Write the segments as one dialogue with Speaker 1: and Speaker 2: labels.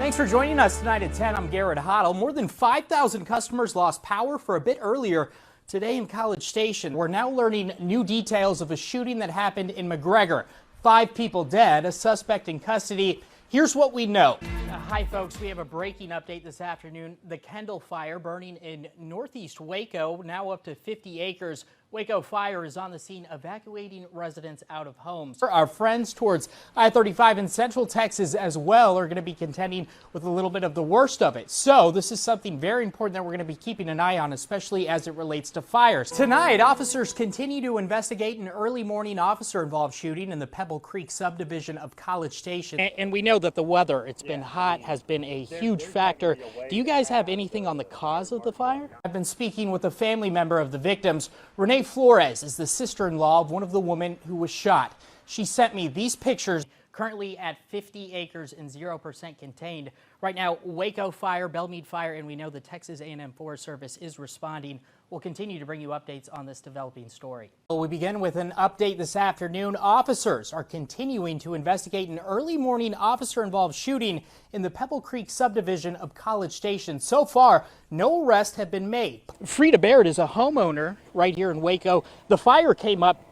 Speaker 1: Thanks for joining us tonight at 10. I'm Garrett Hottle. More than 5,000 customers lost power for a bit earlier today in College Station. We're now learning new details of a shooting that happened in McGregor. 5 people dead, a suspect in custody. Here's what we know. Hi, folks. We have a breaking update this afternoon. The Kendall fire burning in northeast Waco, now up to 50 acres. Waco Fire is on the scene evacuating residents out of homes. Our friends towards I-35 in Central Texas as well are going to be contending with a little bit of the worst of it. So this is something very important that we're going to be keeping an eye on, especially as it relates to fires. Tonight, officers continue to investigate an early morning officer-involved shooting in the Pebble Creek subdivision of College Station. And we know that the weather, it's been hot, has been a huge factor. Do you guys have anything on the cause of the fire? I've been speaking with a family member of the victims. Renee Flores is the sister-in-law of one of the women who was shot. She sent me these pictures, currently at 50 acres and 0% contained. Right now, Waco Fire, Belmead Fire, and we know the Texas A&M Forest Service is responding. We'll continue to bring you updates on this developing story. We begin with an update this afternoon. Officers are continuing to investigate an early morning officer-involved shooting in the Pebble Creek subdivision of College Station. So far, no arrests have been made. Frida Baird is a homeowner right here in Waco. The fire came up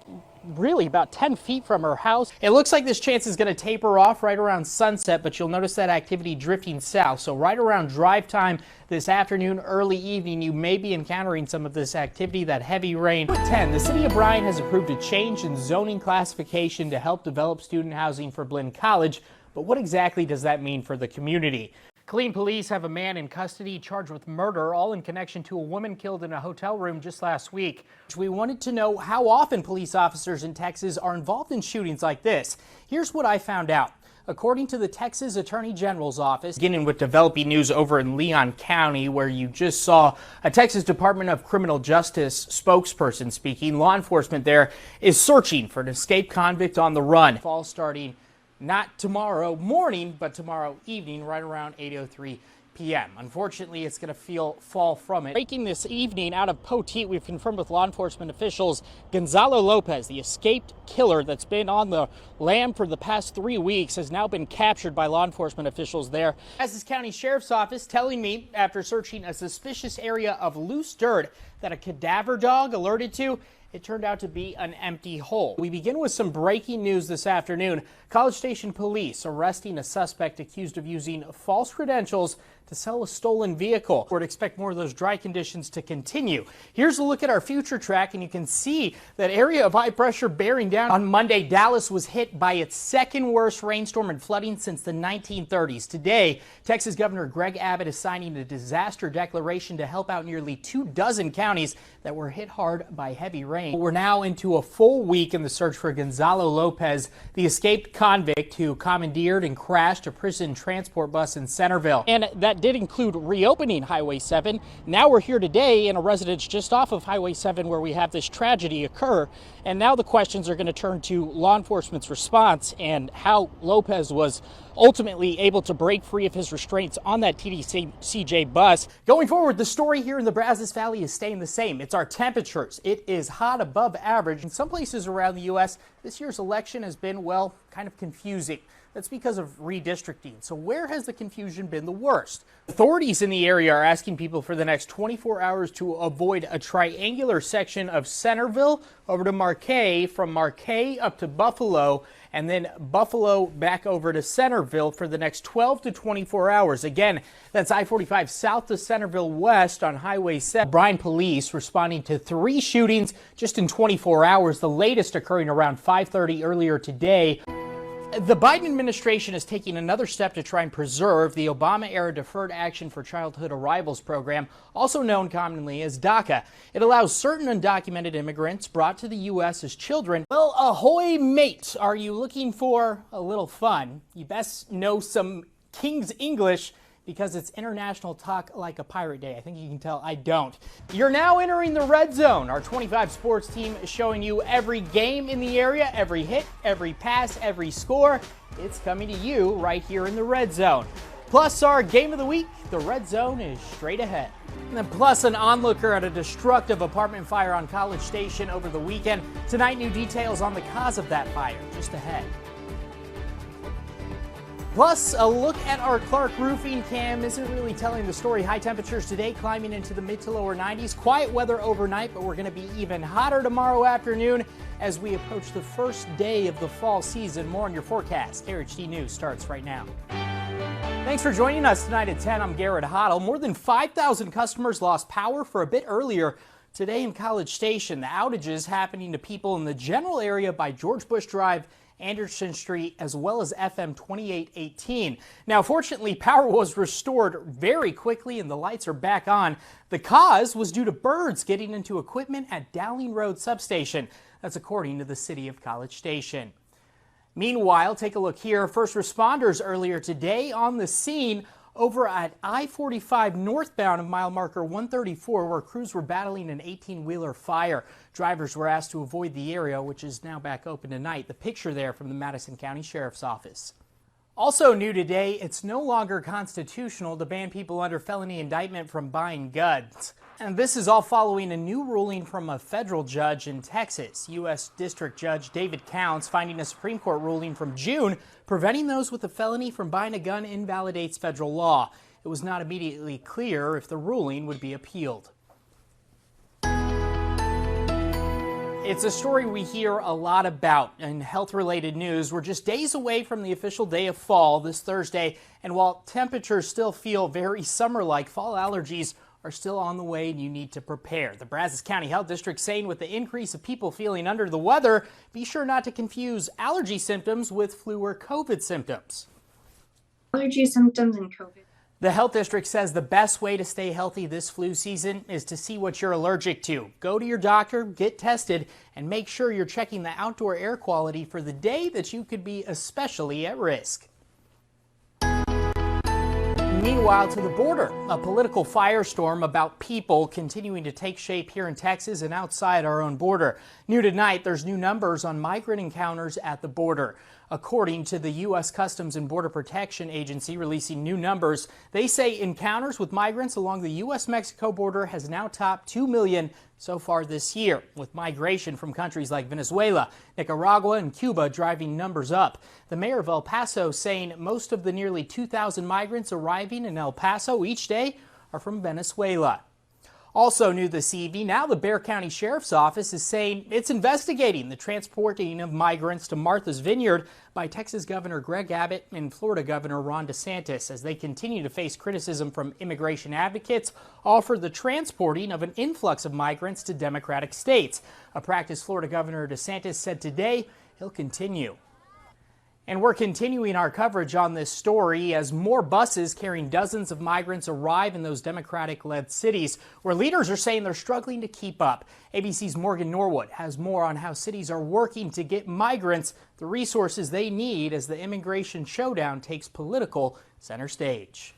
Speaker 1: really about 10 feet from her house. It looks like this chance is going to taper off right around sunset, but you'll notice that activity drifting south. So right around drive time this afternoon, early evening, you may be encountering some of this activity, that heavy rain. At 10, the city of Bryan has approved a change in zoning classification to help develop student housing for Blinn College. But what exactly does that mean for the community? Killeen police have a man in custody charged with murder, all in connection to a woman killed in a hotel room just last week. We wanted to know how often police officers in Texas are involved in shootings like this. Here's what I found out. According to the Texas Attorney General's office, beginning with developing news over in Leon County, where you just saw a Texas Department of Criminal Justice spokesperson speaking, law enforcement there is searching for an escaped convict on the run. Fall starting not tomorrow morning, but tomorrow evening, right around 8:03 p.m. Unfortunately, it's going to fall from it. Breaking this evening out of Poteet, we've confirmed with law enforcement officials, Gonzalo Lopez, the escaped killer that's been on the lam for the past 3 weeks, has now been captured by law enforcement officials there. Texas County Sheriff's Office telling me, after searching a suspicious area of loose dirt that a cadaver dog alerted to, it turned out to be an empty hole. We begin with some breaking news this afternoon. College Station police arresting a suspect accused of using false credentials to sell a stolen vehicle. We'd expect more of those dry conditions to continue. Here's a look at our future track, and you can see that area of high pressure bearing down. On Monday, Dallas was hit by its second worst rainstorm and flooding since the 1930s. Today, Texas Governor Greg Abbott is signing a disaster declaration to help out nearly 24 counties that were hit hard by heavy rain. We're now into a full week in the search for Gonzalo Lopez, the escaped convict who commandeered and crashed a prison transport bus in Centerville. And that did include reopening Highway 7. Now we're here today in a residence just off of Highway 7 where we have this tragedy occur. And now the questions are going to turn to law enforcement's response and how Lopez was ultimately able to break free of his restraints on that TDCJ bus. Going forward, the story here in the Brazos Valley is staying the same. It's our temperatures. It is hot above average. In some places around the U.S., this year's election has been, well, kind of confusing. That's because of redistricting. So where has the confusion been the worst? Authorities in the area are asking people for the next 24 hours to avoid a triangular section of Centerville over to Marquay, from Marquay up to Buffalo, and then Buffalo back over to Centerville for the next 12 to 24 hours. Again, that's I-45 south to Centerville west on Highway 7. Bryan police responding to 3 shootings just in 24 hours, the latest occurring around 5:30 earlier today. The Biden administration is taking another step to try and preserve the Obama-era Deferred Action for Childhood Arrivals program, also known commonly as DACA. It allows certain undocumented immigrants brought to the U.S. as children. Well, ahoy, mate! Are you looking for a little fun? You best know some King's English, because it's International Talk Like a Pirate Day. I think you can tell I don't. You're now entering the Red Zone. Our 25 sports team is showing you every game in the area, every hit, every pass, every score. It's coming to you right here in the Red Zone. Plus our game of the week, the Red Zone is straight ahead. And then plus an onlooker at a destructive apartment fire on College Station over the weekend. Tonight, new details on the cause of that fire just ahead. Plus, a look at our Clark roofing cam isn't really telling the story. High temperatures today climbing into the mid to lower 90s. Quiet weather overnight, but we're going to be even hotter tomorrow afternoon as we approach the first day of the fall season. More on your forecast. KRHD News starts right now. Thanks for joining us tonight at 10. I'm Garrett Hottle. More than 5,000 customers lost power for a bit earlier today in College Station. The outages happening to people in the general area by George Bush Drive, Anderson Street, as well as FM 2818. Now, fortunately, power was restored very quickly and the lights are back on. The cause was due to birds getting into equipment at Dowling Road substation. That's according to the city of College Station. Meanwhile, take a look here. First responders earlier today on the scene over at I-45 northbound of mile marker 134, where crews were battling an 18-wheeler fire. Drivers were asked to avoid the area, which is now back open tonight. The picture there from the Madison County Sheriff's Office. Also new today, it's no longer constitutional to ban people under felony indictment from buying guns. And this is all following a new ruling from a federal judge in Texas. U.S. District Judge David Counts finding a Supreme Court ruling from June preventing those with a felony from buying a gun invalidates federal law. It was not immediately clear if the ruling would be appealed. It's a story we hear a lot about in health-related news. We're just days away from the official day of fall this Thursday, and while temperatures still feel very summer-like, fall allergies are still on the way and you need to prepare. The Brazos County Health District saying with the increase of people feeling under the weather, be sure not to confuse allergy symptoms with flu or COVID symptoms.
Speaker 2: Allergy symptoms and COVID.
Speaker 1: The health district says the best way to stay healthy this flu season is to see what you're allergic to. Go to your doctor, get tested, and make sure you're checking the outdoor air quality for the day that you could be especially at risk. Meanwhile, to the border, a political firestorm about people continuing to take shape here in Texas and outside our own border. New tonight, there's new numbers on migrant encounters at the border. According to the U.S. Customs and Border Protection Agency releasing new numbers, they say encounters with migrants along the U.S.-Mexico border has now topped 2 million so far this year, with migration from countries like Venezuela, Nicaragua, and Cuba driving numbers up. The mayor of El Paso saying most of the nearly 2,000 migrants arriving in El Paso each day are from Venezuela. Also new this evening, now the Bexar County Sheriff's Office is saying it's investigating the transporting of migrants to Martha's Vineyard by Texas Governor Greg Abbott and Florida Governor Ron DeSantis as they continue to face criticism from immigration advocates, all for the transporting of an influx of migrants to Democratic states. A practice Florida Governor DeSantis said today he'll continue. And we're continuing our coverage on this story as more buses carrying dozens of migrants arrive in those Democratic-led cities where leaders are saying they're struggling to keep up. ABC's Morgan Norwood has more on how cities are working to get migrants the resources they need as the immigration showdown takes political center stage.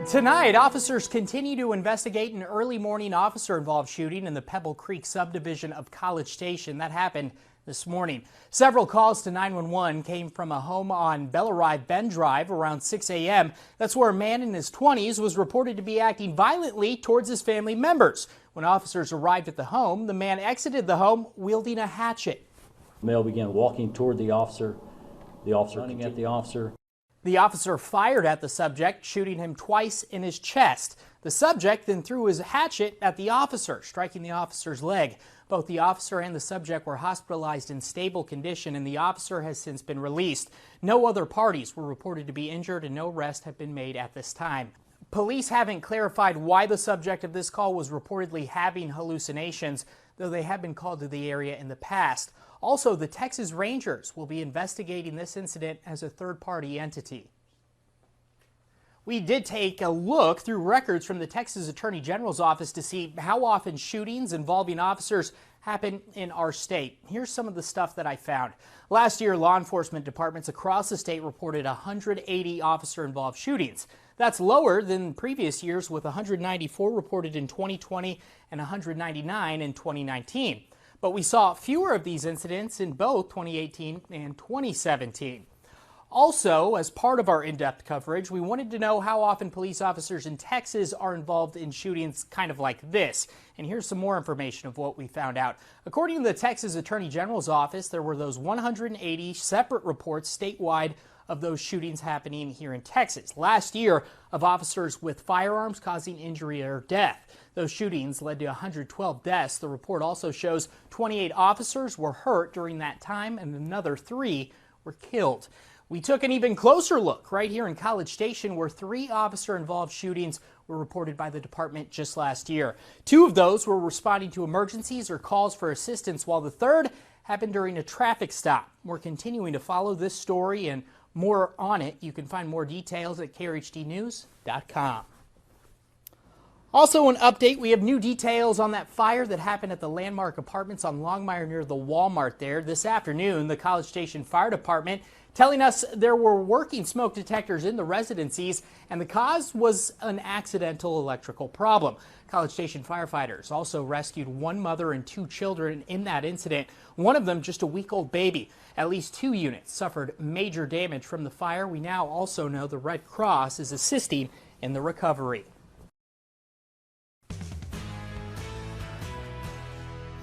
Speaker 1: Tonight, officers continue to investigate an early morning officer-involved shooting in the Pebble Creek subdivision of College Station. That happened this morning. Several calls to 911 came from a home on Bellarive Bend Drive around 6 a.m. That's where a man in his 20s was reported to be acting violently towards his family members. When officers arrived at the home, the man exited the home wielding a hatchet.
Speaker 3: The male began walking toward the officer running at the officer.
Speaker 1: The officer fired at the subject, shooting him twice in his chest. The subject then threw his hatchet at the officer, striking the officer's leg. Both the officer and the subject were hospitalized in stable condition, and the officer has since been released. No other parties were reported to be injured, and no arrests have been made at this time. Police haven't clarified why the subject of this call was reportedly having hallucinations, though they have been called to the area in the past. Also, the Texas Rangers will be investigating this incident as a third-party entity. We did take a look through records from the Texas Attorney General's office to see how often shootings involving officers happen in our state. Here's some of the stuff that I found. Last year, law enforcement departments across the state reported 180 officer-involved shootings. That's lower than previous years, with 194 reported in 2020 and 199 in 2019. But we saw fewer of these incidents in both 2018 and 2017. Also, as part of our in-depth coverage, we wanted to know how often police officers in Texas are involved in shootings kind of like this. And here's some more information of what we found out. According to the Texas Attorney General's office, there were those 180 separate reports statewide of those shootings happening here in Texas last year, of officers with firearms causing injury or death. Those shootings led to 112 deaths. The report also shows 28 officers were hurt during that time and another 3 were killed. We took an even closer look right here in College Station, where 3 officer-involved shootings were reported by the department just last year. 2 of those were responding to emergencies or calls for assistance, while the third happened during a traffic stop. We're continuing to follow this story and more on it. You can find more details at KRHDnews.com. Also an update, we have new details on that fire that happened at the Landmark Apartments on Longmire near the Walmart there this afternoon. The College Station Fire Department telling us there were working smoke detectors in the residencies and the cause was an accidental electrical problem. College Station firefighters also rescued 1 mother and 2 children in that incident, one of them just a week-old baby. At least 2 units suffered major damage from the fire. We now also know the Red Cross is assisting in the recovery.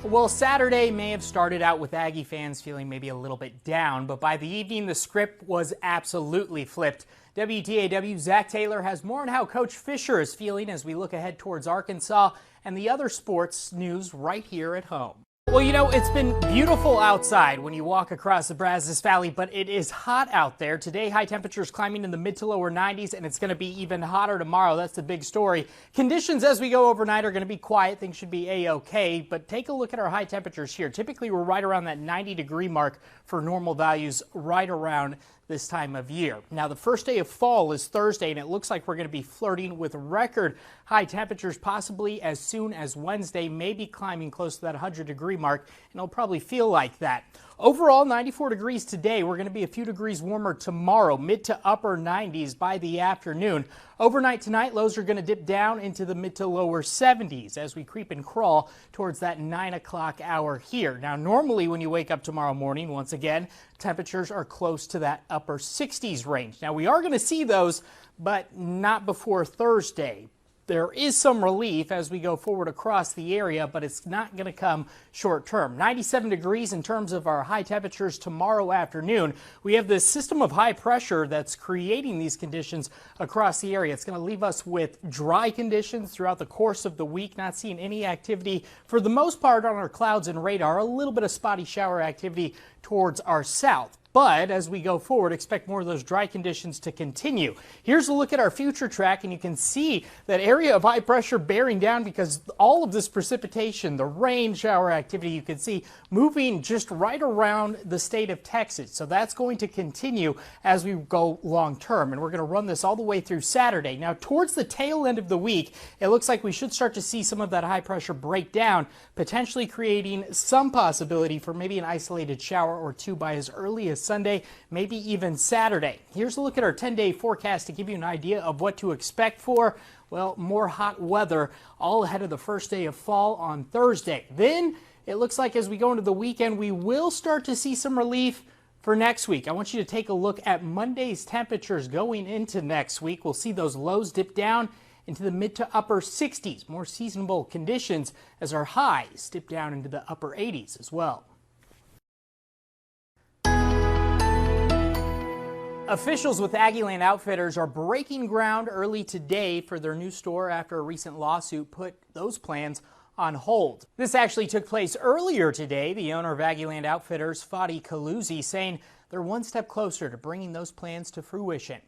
Speaker 1: Well, Saturday may have started out with Aggie fans feeling maybe a little bit down, but by the evening, the script was absolutely flipped. WTAW's Zach Taylor has more on how Coach Fisher is feeling as we look ahead towards Arkansas and the other sports news right here at home. Well, you know, it's been beautiful outside when you walk across the Brazos Valley, but it is hot out there. Today, high temperatures climbing in the mid to lower 90s, and it's going to be even hotter tomorrow. That's the big story. Conditions as we go overnight are going to be quiet. Things should be A-OK, but take a look at our high temperatures here. Typically, we're right around that 90-degree mark for normal values right around this time of year. Now, the first day of fall is Thursday, and it looks like we're going to be flirting with record high temperatures possibly as soon as Wednesday, maybe climbing close to that 100-degree mark, and it'll probably feel like that. Overall, 94 degrees today. We're going to be a few degrees warmer tomorrow, mid to upper 90s by the afternoon. Overnight tonight, lows are going to dip down into the mid to lower 70s as we creep and crawl towards that 9 o'clock hour here. Now, normally when you wake up tomorrow morning, once again, temperatures are close to that upper 60s range. Now, we are going to see those, but not before Thursday. There is some relief as we go forward across the area, but it's not going to come short term. 97 degrees in terms of our high temperatures tomorrow afternoon. We have this system of high pressure that's creating these conditions across the area. It's going to leave us with dry conditions throughout the course of the week, not seeing any activity for the most part on our clouds and radar, a little bit of spotty shower activity towards our south. But as we go forward, expect more of those dry conditions to continue. Here's a look at our future track, and you can see that area of high pressure bearing down because all of this precipitation, the rain shower activity, you can see moving just right around the state of Texas. So that's going to continue as we go long term, and we're going to run this all the way through Saturday. Now, towards the tail end of the week, it looks like we should start to see some of that high pressure break down, potentially creating some possibility for maybe an isolated shower or 2 by as early as Sunday, maybe even Saturday. Here's a look at our 10-day forecast to give you an idea of what to expect for, well, more hot weather all ahead of the first day of fall on Thursday. Then it looks like as we go into the weekend, we will start to see some relief for next week. I want you to take a look at Monday's temperatures going into next week. We'll see those lows dip down into the mid to upper 60s, more seasonable conditions as our highs dip down into the upper 80s as well. Officials with Aggieland Outfitters are breaking ground early today for their new store after a recent lawsuit put those plans on hold. This actually took place earlier today. The owner of Aggieland Outfitters, Fadi Kaluzzi, saying they're one step closer to bringing those plans to fruition.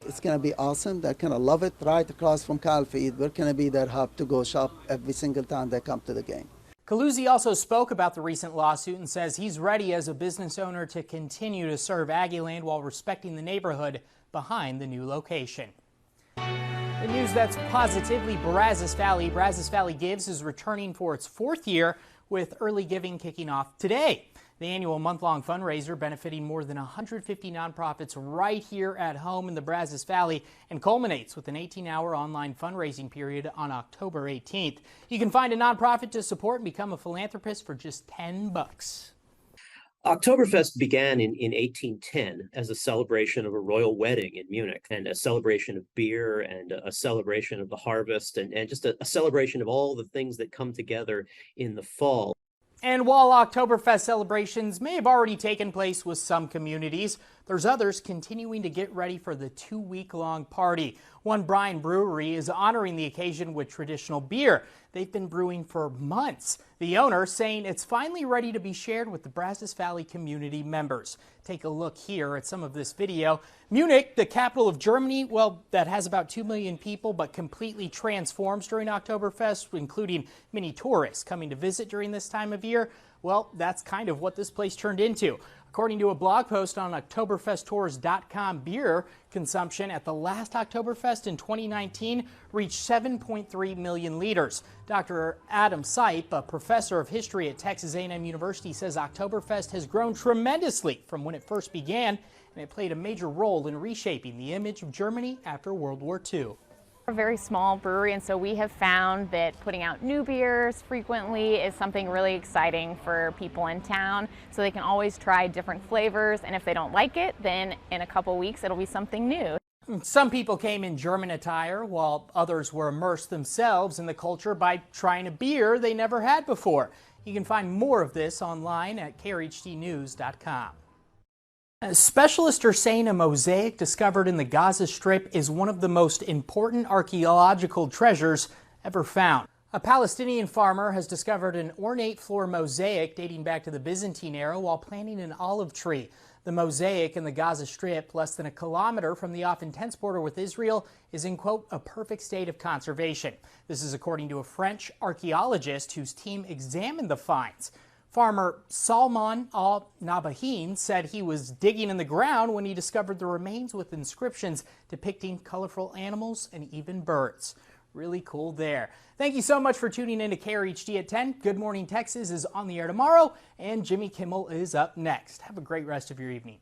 Speaker 4: It's going to be awesome. They're going to love it right across from Kyle Field. We're going to be their hub to go shop every single time they come to the game.
Speaker 1: Kaluzzi also spoke about the recent lawsuit and says he's ready as a business owner to continue to serve Aggieland while respecting the neighborhood behind the new location. The news that's positively Brazos Valley. Brazos Valley Gives is returning for its 4th year with early giving kicking off today. The annual month-long fundraiser benefiting more than 150 nonprofits right here at home in the Brazos Valley and culminates with an 18-hour online fundraising period on October 18th. You can find a nonprofit to support and become a philanthropist for just $10.
Speaker 5: Oktoberfest began in 1810 as a celebration of a royal wedding in Munich and a celebration of beer and a celebration of the harvest and just a celebration of all the things that come together in the fall.
Speaker 1: And while Oktoberfest celebrations may have already taken place with some communities, there's others continuing to get ready for the 2-week-long party. One Bryan Brewery is honoring the occasion with traditional beer they've been brewing for months. The owner saying it's finally ready to be shared with the Brazos Valley community members. Take a look here at some of this video. Munich, the capital of Germany, well, that has about 2 million people, but completely transforms during Oktoberfest, including many tourists coming to visit during this time of year. Well, that's kind of what this place turned into. According to a blog post on OktoberfestTours.com, beer consumption at the last Oktoberfest in 2019 reached 7.3 million liters. Dr. Adam Sipe, a professor of history at Texas A&M University, says Oktoberfest has grown tremendously from when it first began, and it played a major role in reshaping the image of Germany after World War II.
Speaker 6: We're a very small brewery, and so we have found that putting out new beers frequently is something really exciting for people in town, so they can always try different flavors, and if they don't like it, then in a couple weeks it'll be something new.
Speaker 1: Some people came in German attire, while others were immersed themselves in the culture by trying a beer they never had before. You can find more of this online at KRHDnews.com. Specialists are saying a mosaic discovered in the Gaza Strip is one of the most important archaeological treasures ever found. A Palestinian farmer has discovered an ornate floor mosaic dating back to the Byzantine era while planting an olive tree. The mosaic in the Gaza Strip, less than a kilometer from the often tense border with Israel, is in, quote, a perfect state of conservation. This is according to a French archaeologist whose team examined the finds. Farmer Salman al-Nabahin said he was digging in the ground when he discovered the remains with inscriptions depicting colorful animals and even birds. Really cool there. Thank you so much for tuning in to KRHD at 10. Good Morning Texas is on the air tomorrow, and Jimmy Kimmel is up next. Have a great rest of your evening.